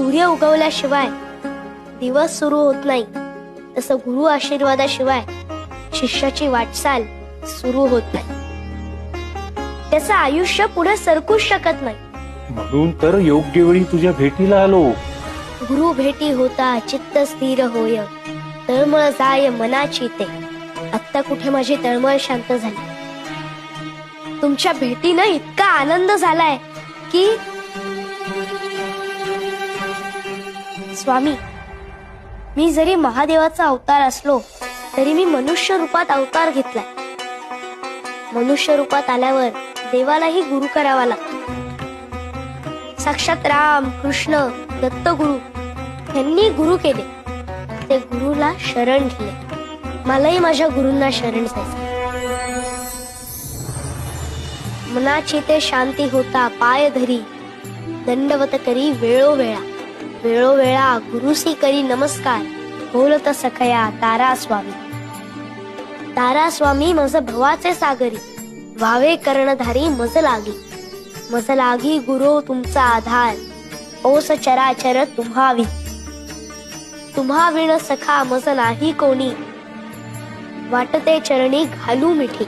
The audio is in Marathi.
सूर्य उगवल्याशिवाय दिवस सुरू होत नाही, तसं गुरु आशीर्वादाशिवाय शिष्याची वाटचाल सुरू होत नाही. त्याचं आयुष्य पुढे सरकूच शकत नाही. म्हणून तर योग्य वेळी तुझ्या भेटीला आलो. गुरु भेटी होता चित्त स्थिर होय, तळमळ जाय मनाची ते. आत्ता कुठे माझी तळमळ शांत झाली. तुमच्या भेटीनं इतका आनंद झालाय की स्वामी, मी जरी महादेवाचा अवतार असलो तरी मी मनुष्य रूपात अवतार घेतलाय. मनुष्य रूपात आल्यावर देवालाही गुरु करावा लागतो. साक्षात राम कृष्ण दत्तगुरु यांनी गुरु केले. ते गुरुला शरण गेले. मलाही माझ्या गुरूंना शरण जायचं. मनाची ते शांती होता पाय धरी, दंडवत करी वेळोवेळा. वेळोवेळा गुरुसी करी नमस्कार, बोलत सखया तारा स्वामी. तारा स्वामी मज भवाचे सागरी, व्हावे कर्णधारी मज लागी. मज लागी गुरु तुमचा आधार, ओस चराचर तुम्हावी. तुम्हा विण सखा मज नाही कोणी, वाटते चरणी घालू मिठी.